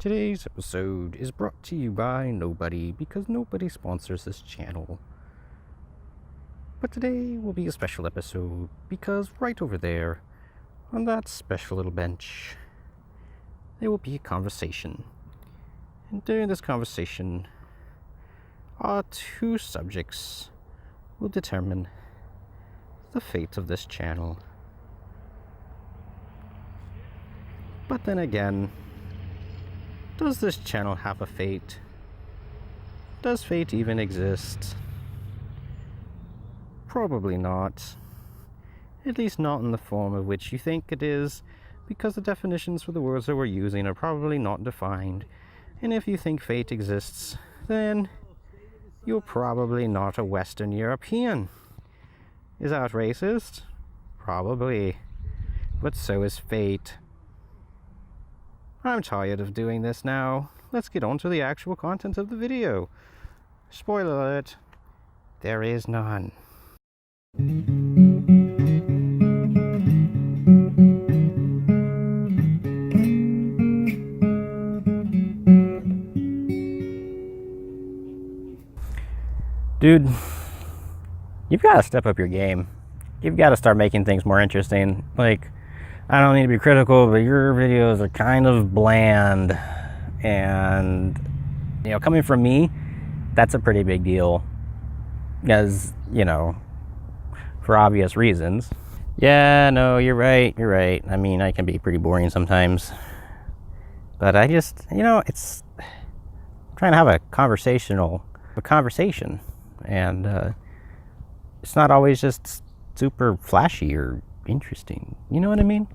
Today's episode is brought to you by nobody because nobody sponsors this channel. But today will be a special episode because right over there, on that special little bench, there will be a conversation. And during this conversation, our two subjects will determine the fate of this channel. But then again, does this channel have a fate? Does fate even exist? Probably not. At least not in the form of which you think it is, because the definitions for the words that we're using are probably not defined. And if you think fate exists, then you're probably not a Western European. Is that racist? Probably. But so is fate. I'm tired of doing this now. Let's get on to the actual content of the video. Spoiler alert, there is none. Dude, you've got to step up your game. You've got to start making things more interesting. Like, I don't need to be critical, but your videos are kind of bland. And, you know, coming from me, that's a pretty big deal. Because, you know, for obvious reasons. Yeah, no, you're right. I mean, I can be pretty boring sometimes. But I just, you know, it's I'm trying to have a conversation. And it's not always just super flashy or interesting. You know what I mean?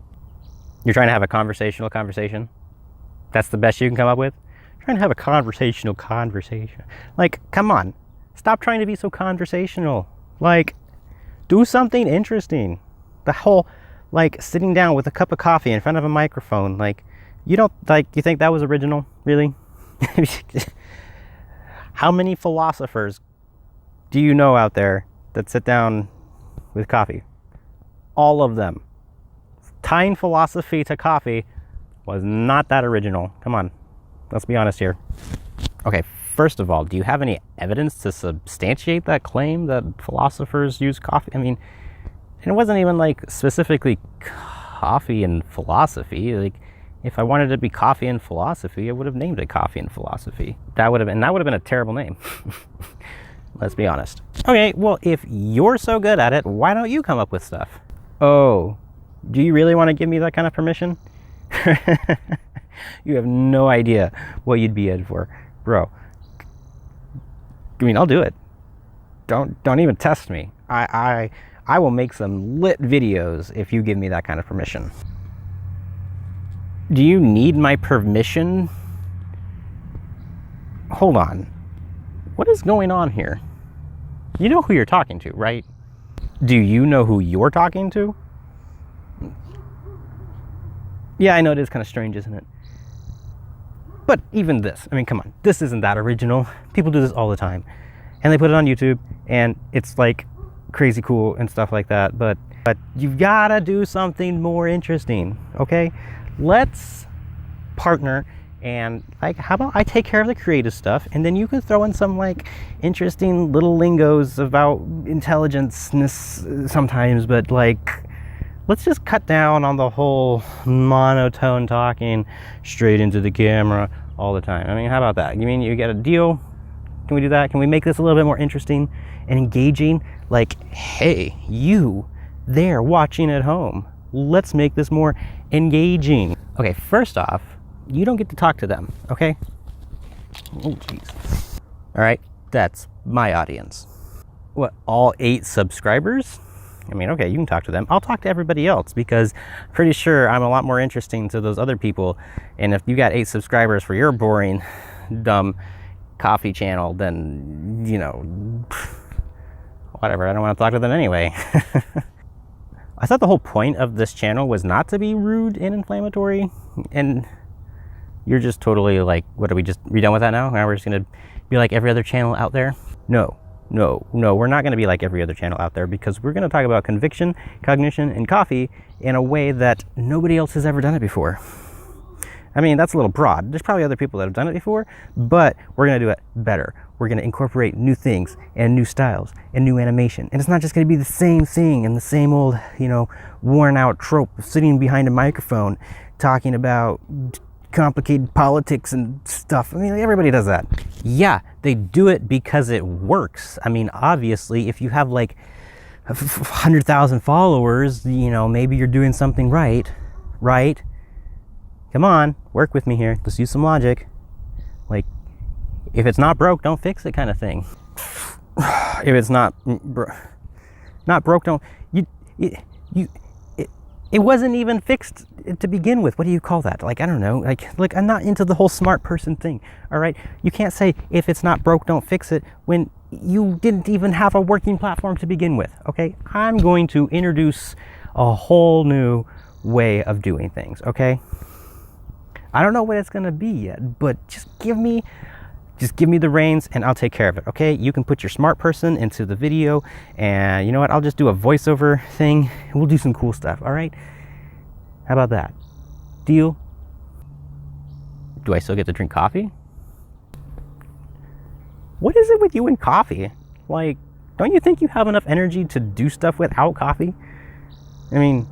You're trying to have a conversation. That's the best you can come up with? Trying to have a conversation. Like, come on. Stop trying to be so conversational. Like, do something interesting. The whole, like, sitting down with a cup of coffee in front of a microphone. Like, you think that was original? Really? How many philosophers do you know out there that sit down with coffee? All of them. Tying philosophy to coffee was not that original. Come on, let's be honest here. Okay, first of all, do you have any evidence to substantiate that claim that philosophers use coffee? I mean, and it wasn't even like specifically coffee and philosophy. Like, if I wanted it to be coffee and philosophy, I would have named it coffee and philosophy. That would have been a terrible name. Let's be honest. Okay, well, if you're so good at it, why don't you come up with stuff? Oh, do you really want to give me that kind of permission? You have no idea what you'd be in for. Bro, I mean, I'll do it. Don't even test me. I will make some lit videos if you give me that kind of permission. Do you need my permission? Hold on. What is going on here? You know who you're talking to, right? Do you know who you're talking to? Yeah, I know it is kind of strange, isn't it? But even this, I mean, come on, this isn't that original. People do this all the time. And they put it on YouTube, and it's like crazy cool and stuff like that. But you've got to do something more interesting, okay? Let's partner. And like, how about I take care of the creative stuff, and then you can throw in some like interesting little lingos about intelligence sometimes, but like, let's just cut down on the whole monotone talking straight into the camera all the time. I mean, how about that? You mean you get a deal? Can we do that? Can we make this a little bit more interesting and engaging? Like, hey, you there watching at home, let's make this more engaging. Okay, first off, you don't get to talk to them, okay? Oh, jeez. All right, that's my audience. What, all 8 subscribers? I mean, okay, you can talk to them. I'll talk to everybody else because I'm pretty sure I'm a lot more interesting to those other people. And if you got 8 subscribers for your boring, dumb coffee channel, then, you know, whatever, I don't want to talk to them anyway. I thought the whole point of this channel was not to be rude and inflammatory, and you're just totally like, what are we done with that now? Now we're just gonna be like every other channel out there? No, we're not gonna be like every other channel out there, because we're gonna talk about conviction, cognition, and coffee in a way that nobody else has ever done it before. I mean, that's a little broad. There's probably other people that have done it before, but we're going to do it better. We're going to incorporate new things and new styles and new animation. And it's not just going to be the same thing and the same old, worn out trope of sitting behind a microphone talking about complicated politics and stuff. I mean, everybody does that. Yeah, they do it because it works. I mean, obviously, if you have like 100,000 followers, maybe you're doing something right? Come on, work with me here. Let's use some logic. Like, if it's not broke, don't fix it, kind of thing. If it's not broke, don't it wasn't even fixed to begin with. What do you call that? Like, I don't know. Like I'm not into the whole smart person thing. All right, you can't say if it's not broke, don't fix it when you didn't even have a working platform to begin with. Okay, I'm going to introduce a whole new way of doing things. Okay, I don't know what it's gonna be yet, but just give me the reins and I'll take care of it. Okay, you can put your smart person into the video, and you know what, I'll just do a voiceover thing and we'll do some cool stuff. All right, how about that? Deal? Do I still get to drink coffee? What is it with you and coffee? Like, don't you think you have enough energy to do stuff without coffee? I mean,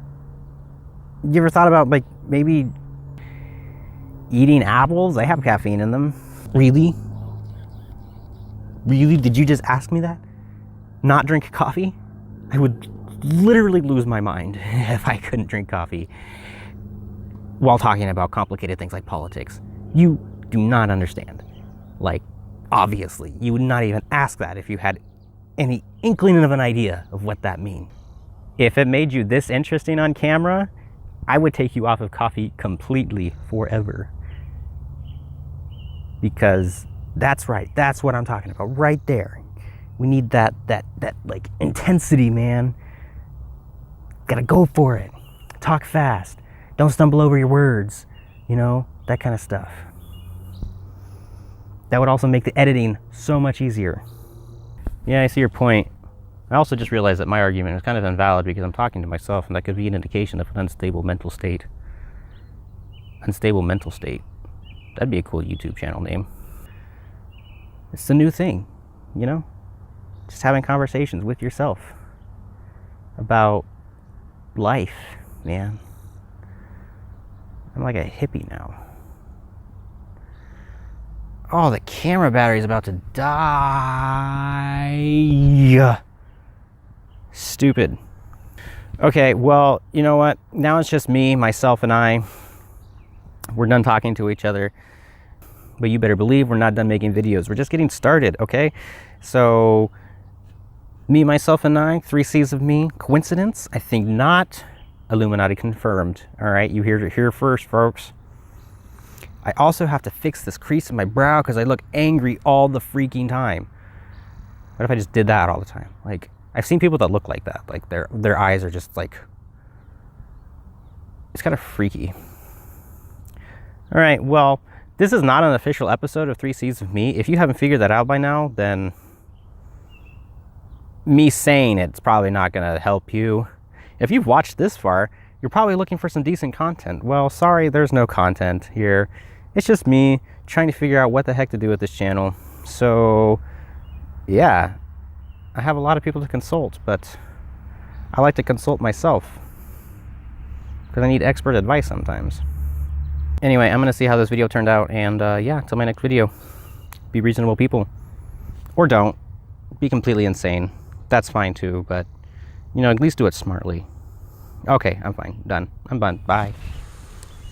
you ever thought about like maybe eating apples? They have caffeine in them. Really? Did you just ask me that? Not drink coffee? I would literally lose my mind if I couldn't drink coffee while talking about complicated things like politics. You do not understand. Like, obviously, you would not even ask that if you had any inkling of an idea of what that means. If it made you this interesting on camera, I would take you off of coffee completely forever. Because that's right, that's what I'm talking about right there. We need that like intensity, man. Gotta go for it. Talk fast. Don't stumble over your words. That kind of stuff. That would also make the editing so much easier. Yeah, I see your point. I also just realized that my argument is kind of invalid because I'm talking to myself, and that could be an indication of an unstable mental state. Unstable mental state. That'd be a cool YouTube channel name. It's the new thing, just having conversations with yourself about life, man. I'm like a hippie now. Oh, the camera battery's about to die. Stupid. Okay, well, you know what? Now it's just me, myself, and I. We're done talking to each other. But you better believe we're not done making videos. We're just getting started, okay? So, me, myself, and I, 3 C's of me. Coincidence? I think not. Illuminati confirmed. All right, you heard it here first, folks. I also have to fix this crease in my brow because I look angry all the freaking time. What if I just did that all the time? Like, I've seen people that look like that. Like, their eyes are just like... It's kind of freaky. All right, well... This is not an official episode of 3 C's of me. If you haven't figured that out by now, then me saying it's probably not going to help you. If you've watched this far, you're probably looking for some decent content. Well, sorry, there's no content here. It's just me trying to figure out what the heck to do with this channel. So, yeah, I have a lot of people to consult, but I like to consult myself because I need expert advice sometimes. Anyway, I'm going to see how this video turned out, and yeah, till my next video. Be reasonable people. Or don't. Be completely insane. That's fine too, but, at least do it smartly. Okay, I'm fine. Done. I'm done. Bye.